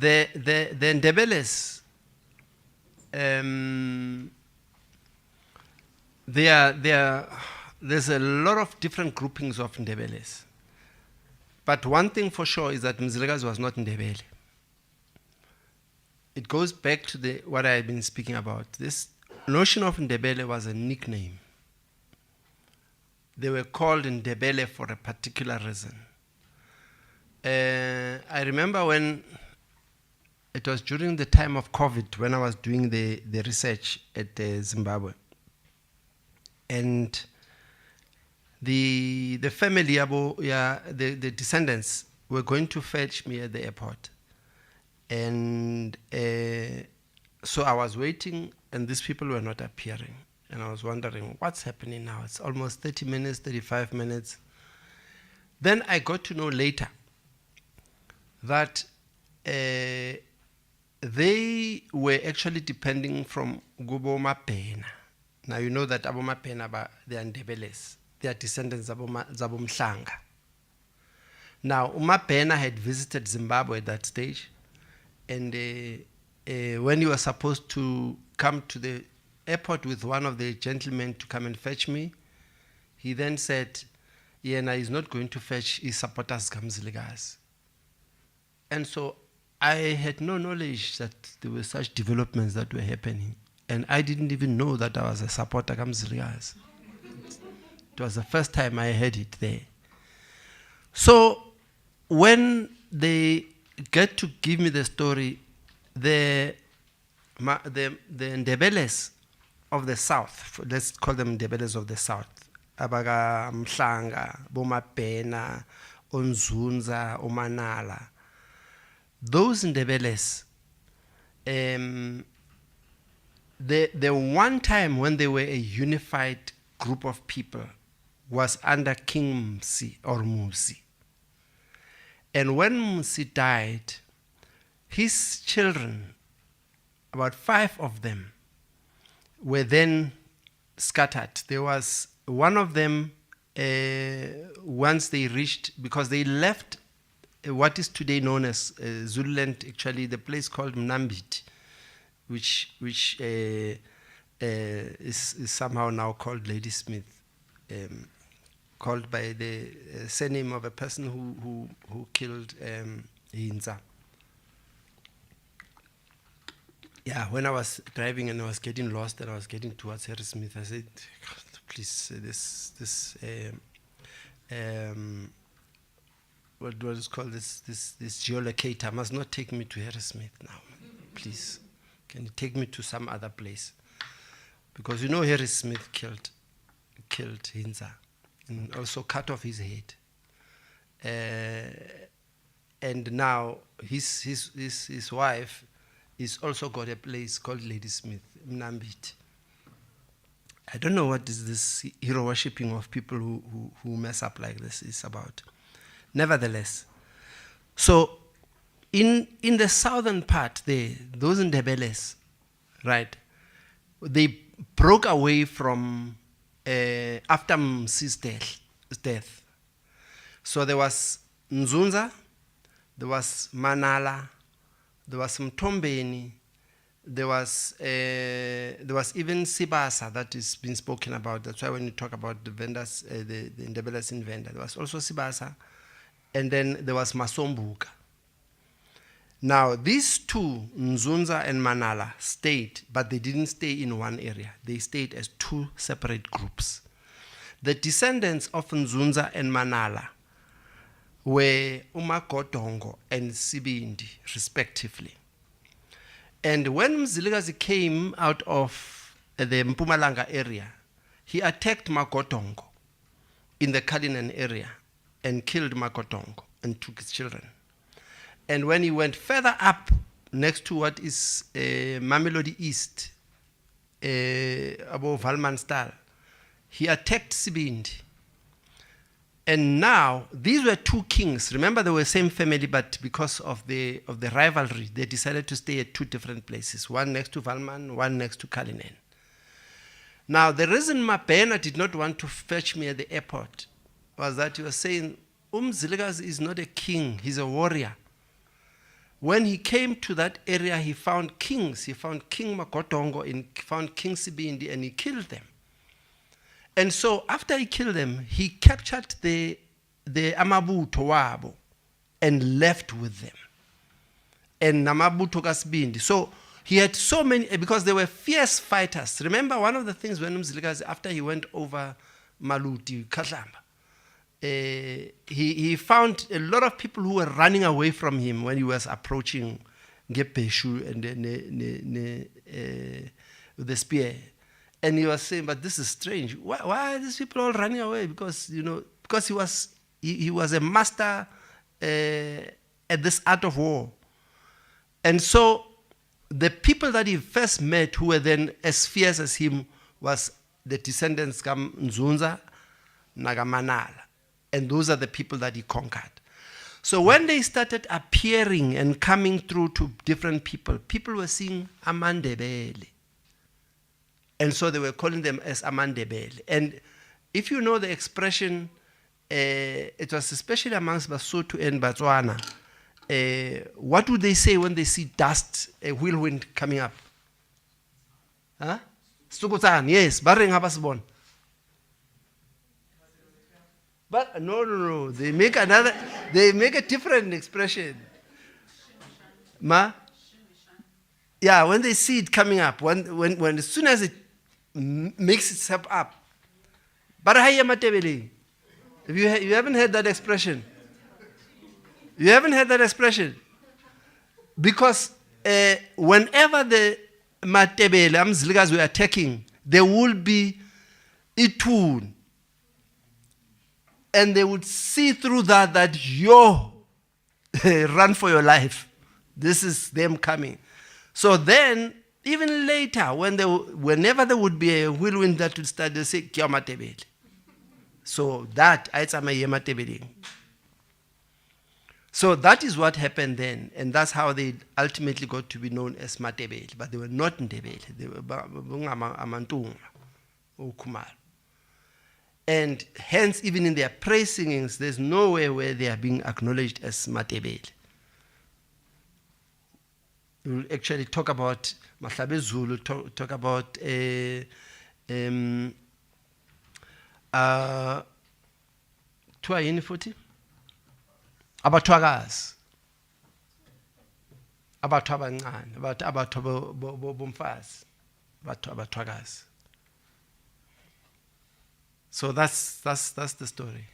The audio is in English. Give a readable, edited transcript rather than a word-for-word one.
the Ndebeles, there's a lot of different groupings of Ndebeles. But one thing for sure is that Mzilikazi was not Ndebele. It goes back to what I've been speaking about. This notion of Ndebele was a nickname. They were called Ndebele for a particular reason. I remember when it was during the time of COVID, when I was doing the research at Zimbabwe. And the family, the descendants, were going to fetch me at the airport. And so I was waiting, and these people were not appearing. And I was wondering, what's happening now? It's almost 30 minutes, 35 minutes. Then I got to know later that they were actually depending from Gubo Mapena. Now you know that Abo Mapena, they are Ndebeles. They are descendants of Zabo Mhlanga. Now, Umapena had visited Zimbabwe at that stage, and when he was supposed to come to the airport with one of the gentlemen to come and fetch me, he then said, Yena is not going to fetch his supporters Kamziligas. And so I had no knowledge that there were such developments that were happening. And I didn't even know that I was a supporter Kamziligas. It was the first time I heard it there. So when they get to give me the story, the Ndebeles of the South, let's call them Ndebeles of the South, Abaga Mhlanga, Bomapena, Onzunza, Omanala, those Ndebeles, the one time when they were a unified group of people was under King Msi or Musi. And when Musi died, his children, about 5 of them, were then scattered. There was one of them, once they reached, because they left what is today known as Zululand, actually the place called Mnambit, which is somehow now called Ladysmith, called by the surname of a person who killed Hinza. Yeah, when I was driving and I was getting lost and I was getting towards Harrismith, I said, please, what is called this geolocator must not take me to Harrismith now. Please, can you take me to some other place? Because you know Harrismith killed Hinza and also cut off his head. And now his wife is also got a place called Ladysmith, Mnambit. I don't know what is this hero worshipping of people who mess up like this is about. Nevertheless, so in the southern part there, those Ndebeles, right, they broke away from after Msi's death. So there was Nzunza, there was Manala, there was Mtombeni, there was even Sibasa that is been spoken about. That's why when you talk about the vendors, the Ndebeles in Venda, there was also Sibasa, and then there was Masombuka. Now these two, Nzunza and Manala, stayed, but they didn't stay in one area. They stayed as 2 separate groups. The descendants of Nzunza and Manala were Umagodongo and Sibindi, respectively. And when Mzilikazi came out of the Mpumalanga area, he attacked Magodongo in the Cullinan area and killed Magodongo and took his children. And when he went further up, next to what is Mamelodi East, above Valmanstal, he attacked Sibindi. And now, these were 2 kings. Remember, they were same family, but because of the rivalry, they decided to stay at 2 different places, one next to Valman, one next to Cullinan. Now, the reason Mapena did not want to fetch me at the airport was that he was saying, Zilikazi is not a king, he's a warrior. when he came to that area, he found kings. He found King Makotongo and found King Sibindi, and he killed them. And so after he killed them, he captured the Amabuto Wabo and left with them. And Namabuto Kasbindi. So he had so many, because they were fierce fighters. Remember, one of the things when Mzilikazi, after he went over Maluti, Katlamba, he found a lot of people who were running away from him when he was approaching Ngepeshu and with the spear. And he was saying, but this is strange. Why are these people all running away? Because, because he was a master at this art of war. And so the people that he first met who were then as fierce as him was the descendants of Nzunza, Nagamanala. And those are the people that he conquered. So when they started appearing and coming through to different people, people were seeing Ndebele. And so they were calling them as Ndebele. And if you know the expression, it was especially amongst Basotho and Botswana. What do they say when they see dust, a whirlwind coming up? Huh? Stukutan, yes. Bareng habasbon. But no. They make a different expression. Ma? Yeah, when they see it coming up, when as soon as it makes itself up. But Matabele. You haven't heard that expression. You haven't heard that expression. Because whenever the Matabele, Amziligas were attacking, there would be Itun. And they would see through that run for your life. This is them coming. So then, even later, whenever there would be a whirlwind that would start, they say, Kia Matabele. So that, it's Matabele. So that is what happened then. And that's how they ultimately got to be known as Matabele. But they were not Ndebele. They were Amantunga or Kumar. And hence, even in their praise singings, there's nowhere where they are being acknowledged as Matabele. We'll actually talk about Mahlabe Zulu, talk about Tua Yinifuti, Abatwagas, Abatwabangan, Abatwabumfas, Abatwagas. So that's the story.